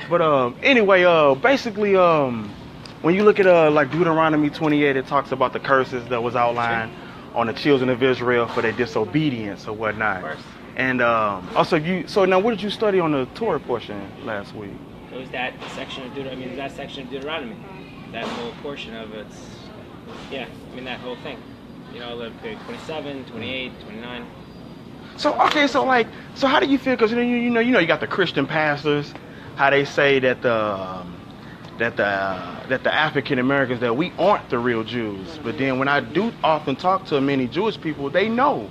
But anyway, basically, when you look at like Deuteronomy 28, it talks about the curses that was outlined on the children of Israel for their disobedience or whatnot. Of course. And also, so now what did you study on the Torah portion last week? It was that section of Deuteronomy. That whole portion of it. Yeah, I mean that whole thing. You know, the period 27, 28, 29. So okay, so how do you feel? Because you know you got the Christian pastors, how they say that the African Americans, that we aren't the real Jews. But then when I do often talk to many Jewish people, they know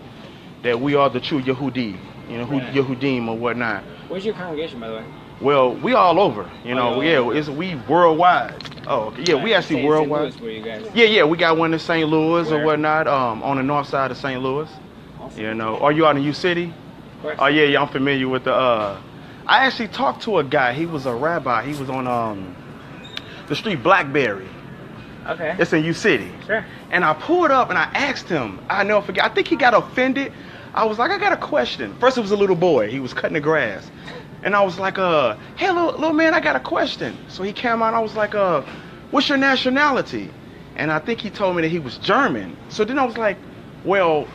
that we are the true Yehudi, you know, right. Yehudim or whatnot. Where's your congregation, by the way? Well, we all over, you know. We worldwide. Oh, okay. Yeah, we actually worldwide. St. Louis, where you guys? Yeah, we got one in St. Louis or whatnot, on the north side of St. Louis. Awesome. You know, are you out in U City? Of course. Oh yeah, I'm familiar with the. I actually talked to a guy. He was a rabbi. He was on the street Blackberry. Okay. It's in U City. Sure. And I pulled up and I asked him. I never forget. I think he got offended. I was like, I got a question. First, it was a little boy. He was cutting the grass. And I was like, hey, little man, I got a question. So he came out and I was like, what's your nationality? And I think he told me that he was German. So then I was like, well,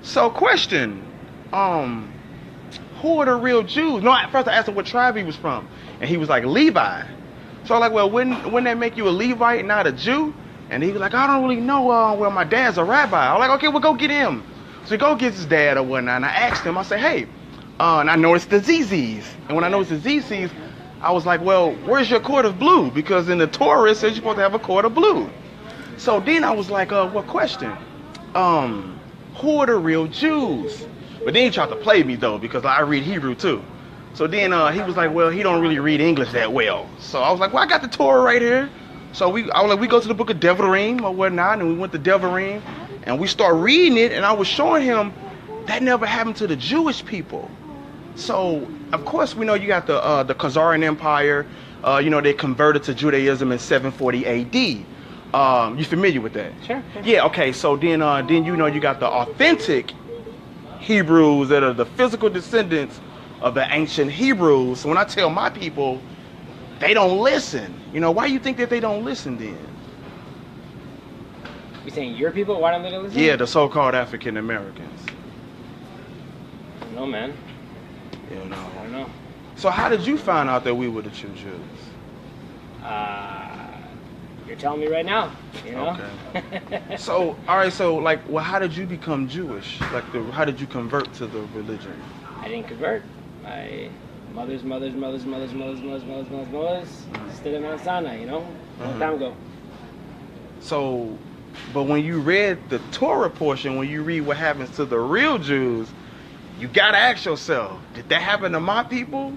so question, who are the real Jews? No, at first I asked him what tribe he was from. And he was like, Levi. So I'm like, well, wouldn't that make you a Levite and not a Jew? And he was like, I don't really know. Well, my dad's a rabbi. I'm like, okay, well, go get him. So he go get his dad or whatnot. And I asked him, I said, hey, and I noticed the ZZs. And when I noticed the ZZs, I was like, well, where's your cord of blue? Because in the Torah, it says you're supposed to have a cord of blue. So then I was like, what question? Who are the real Jews? But then he tried to play me, though, because I read Hebrew, too. So then he was like, well, he don't really read English that well. So I was like, well, I got the Torah right here. So I was like, we go to the book of Devarim or whatnot, and we went to Devarim, and we start reading it, and I was showing him that never happened to the Jewish people. So, of course, we know you got the Khazarian Empire. You know, they converted to Judaism in 740 AD. You familiar with that? Sure. Yeah, okay. So then you know you got the authentic Hebrews that are the physical descendants of the ancient Hebrews. So when I tell my people, they don't listen. You know, why do you think that they don't listen then? You saying your people? Why don't they listen? Yeah, the so-called African Americans. I don't know, man. You know. I don't know. So how did you find out that we were the true Jews? You're telling me right now, you know? Okay. So, all right, so, like, well, how did you become Jewish? Like, how did you convert to the religion? I didn't convert. My mother's stood at Mount Sinai, you know? A long time ago. So, but when you read the Torah portion, when you read what happens to the real Jews, you gotta ask yourself, did that happen to my people?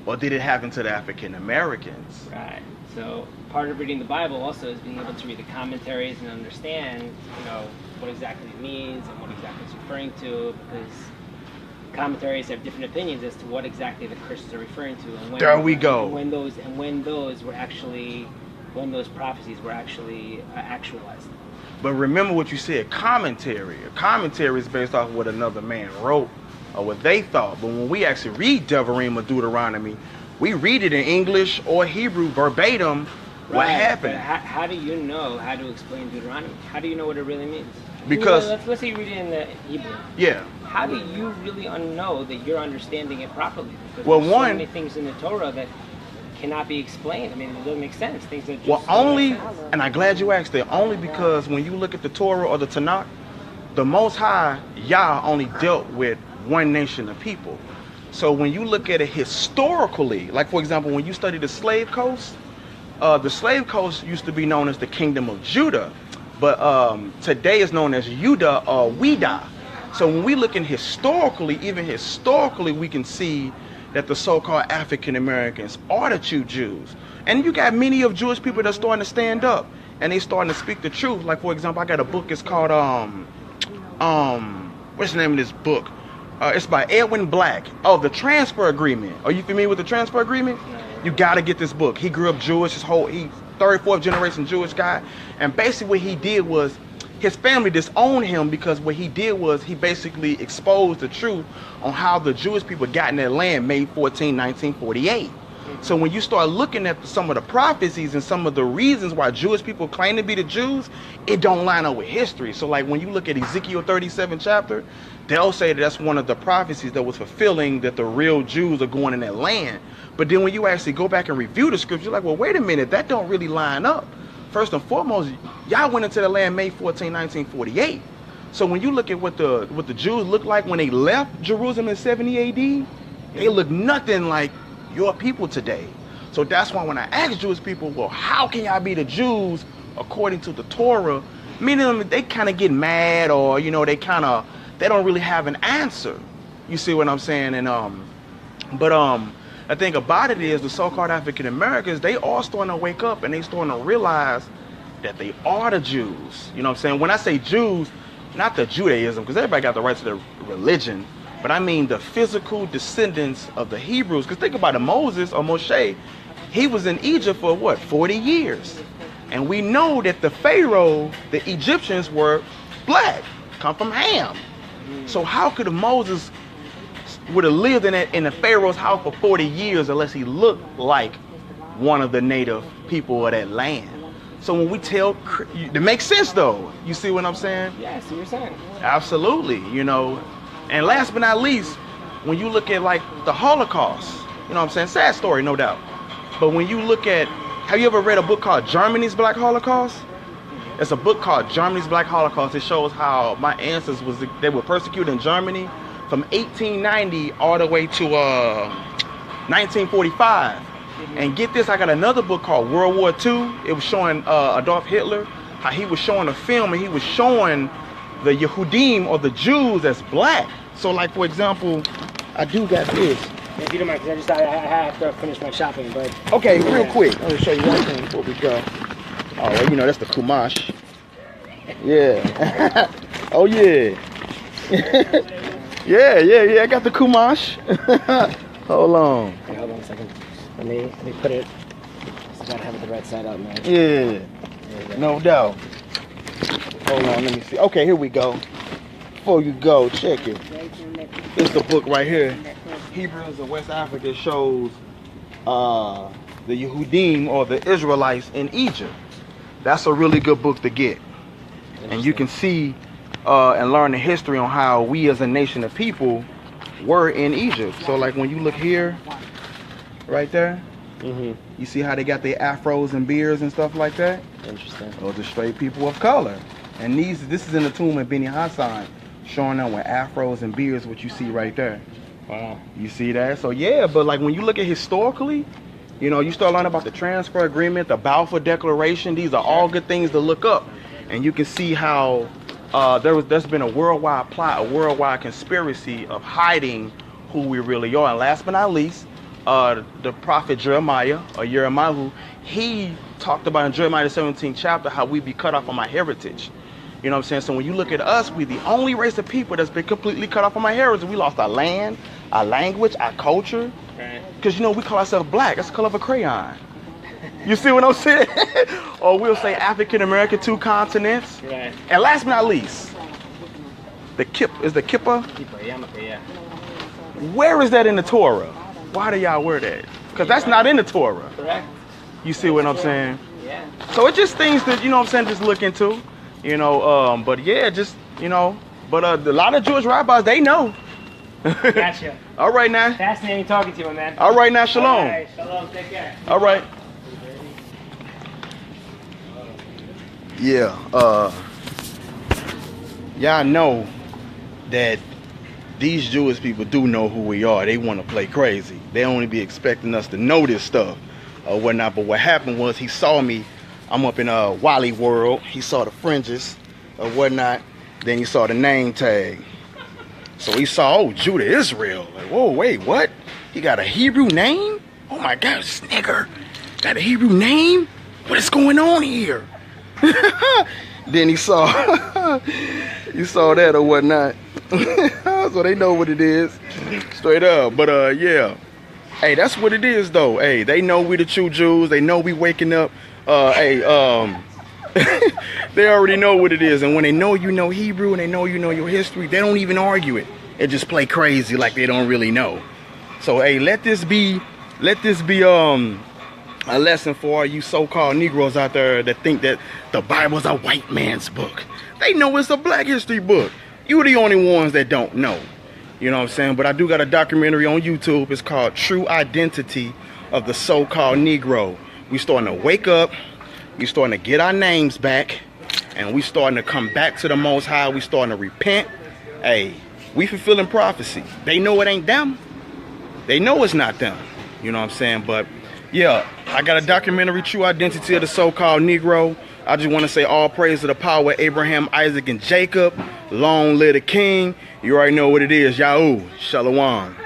Or did it happen to the African Americans? Right. So part of reading the Bible also is being able to read the commentaries and understand, you know, what exactly it means and what exactly it's referring to, because commentaries have different opinions as to what exactly the Christians are referring to, and when there we go. When those prophecies were actually actualized. But remember what you said, commentary. A commentary is based off of what another man wrote or what they thought. But when we actually read Devarim or Deuteronomy, we read it in English or Hebrew verbatim. Right. What happened? How do you know how to explain Deuteronomy? How do you know what it really means? Because let's say you read it in the Hebrew. Yeah. How do you really know that you're understanding it properly? Because well, there's so many things in the Torah that cannot be explained. I mean, it doesn't make sense. Things that just only, and I'm glad you asked that, only because when you look at the Torah or the Tanakh, the Most High, Yah, only dealt with one nation of people. So when you look at it historically, like for example, when you study the slave coast used to be known as the Kingdom of Judah, but today is known as Yudah or Wida. So when we look in historically, even historically, we can see that the so-called African Americans are the true Jews. And you got many of Jewish people that's starting to stand up and they starting to speak the truth. Like for example, I got a book, it's called what's the name of this book? It's by Edwin Black. Oh, The Transfer Agreement. Are you familiar with The Transfer Agreement? You gotta get this book. He grew up Jewish, he's third, fourth generation Jewish guy. And basically what he did was, his family disowned him because what he did was he basically exposed the truth on how the Jewish people got in that land May 14, 1948. So when you start looking at some of the prophecies and some of the reasons why Jewish people claim to be the Jews, it don't line up with history. So like when you look at Ezekiel 37 chapter, they'll say that that's one of the prophecies that was fulfilling, that the real Jews are going in that land. But then when you actually go back and review the scripture, you're like, well, wait a minute, that don't really line up. First and foremost, y'all went into the land May 14, 1948. So when you look at what the Jews looked like when they left Jerusalem in 70 AD, they look nothing like your people today. So that's why when I ask Jewish people, well, how can y'all be the Jews according to the Torah? Meaning they kind of get mad, or you know, they don't really have an answer. You see what I'm saying? And the thing about it is the so-called African Americans, they all starting to wake up and they starting to realize that they are the Jews. You know what I'm saying? When I say Jews, not the Judaism, because everybody got the right to the religion, but I mean the physical descendants of the Hebrews. Because think about it, Moses or Moshe, he was in Egypt for what, 40 years. And we know that the Pharaoh, the Egyptians were black, come from Ham. So how could Moses would have lived in the Pharaoh's house for 40 years unless he looked like one of the native people of that land? So when we tell, it makes sense though. You see what I'm saying? Yeah, I see what you're saying. Absolutely, you know. And last but not least, when you look at like the Holocaust, you know what I'm saying? Sad story, no doubt. But when you look at, have you ever read a book called Germany's Black Holocaust? It's a book called Germany's Black Holocaust. It shows how my ancestors they were persecuted in Germany from 1890 all the way to 1945. And get this, I got another book called World War II. It was showing Adolf Hitler, how he was showing a film and he was showing the Yehudim or the Jews as black. So like, for example, I do got this. If you don't mind, because I have to finish my shopping, but... Okay, real quick, I'm gonna show you one thing before we go. Oh, well, you know, that's the Kumash. Yeah. Oh, yeah. yeah, I got the Kumash. Hold on. Okay, hold on a second. Let me put it. I gotta have it the right side up, man. Yeah, no doubt. Hold on, let me see. Okay, here we go. Before you go, check it. It's the book right here. Hebrews of West Africa shows the Yehudim or the Israelites in Egypt. That's a really good book to get. And you can see and learn the history on how we as a nation of people were in Egypt. So like when you look here, right there, you see how they got their afros and beards and stuff like that? Interesting. Those are straight people of color. And this is in the tomb of Beni Hassan, showing them with afros and beards, what you see right there. Wow. You see that? So yeah, but like when you look at historically, you know, you start learning about the transfer agreement, the Balfour Declaration. These are all good things to look up. And you can see how there's been a worldwide plot, a worldwide conspiracy of hiding who we really are. And last but not least, the prophet Jeremiah, or Jeremiah, he talked about in Jeremiah the 17th chapter how we be cut off from our heritage. You know what I'm saying? So when you look at us, we the only race of people that's been completely cut off from our heritage. We lost our land, our language, our culture. Because, you know, we call ourselves black. That's the color of a crayon. You see what I'm saying? Or we'll say African American, 2 continents. Right. And last but not least, the kippah. Kippah, yeah. Where is that in the Torah? Why do y'all wear that? Because that's not in the Torah. Correct. You see what I'm saying? Yeah. So it's just things that, you know what I'm saying, just look into. You know, but yeah, just, you know, but a lot of Jewish rabbis, they know. Gotcha. All right now. Fascinating talking to you, man. All right now, shalom. All right, shalom, take care. All right. Yeah, y'all know that these Jewish people do know who we are. They want to play crazy. They only be expecting us to know this stuff or whatnot. But what happened was he saw me. I'm up in Wally World. He saw the fringes or whatnot. Then he saw the name tag. So he saw, oh, Judah Israel. Like, whoa, wait, what? He got a Hebrew name? Oh my God, this nigger got a Hebrew name? What is going on here? Then he saw that or whatnot. So they know what it is. Straight up. But yeah. Hey, that's what it is though. Hey, they know we the true Jews. They know we waking up. They already know what it is. And when they know you know Hebrew and they know you know your history, they don't even argue it. They just play crazy like they don't really know. So hey, let this be let this be a lesson for all you so-called Negroes out there that think that the Bible's a white man's book. They know it's a Black history book. You're the only ones that don't know. You know what I'm saying? But I do got a documentary on YouTube. It's called True Identity of the So-Called Negro. We starting to wake up. We starting to get our names back. And we starting to come back to the Most High. We starting to repent. Hey, we fulfilling prophecy. They know it ain't them. They know it's not them. You know what I'm saying? But yeah, I got a documentary, True Identity of the So-Called Negro. I just want to say all praise to the power of Abraham, Isaac, and Jacob. Long live the king. You already know what it is. Yahoo. Shalom.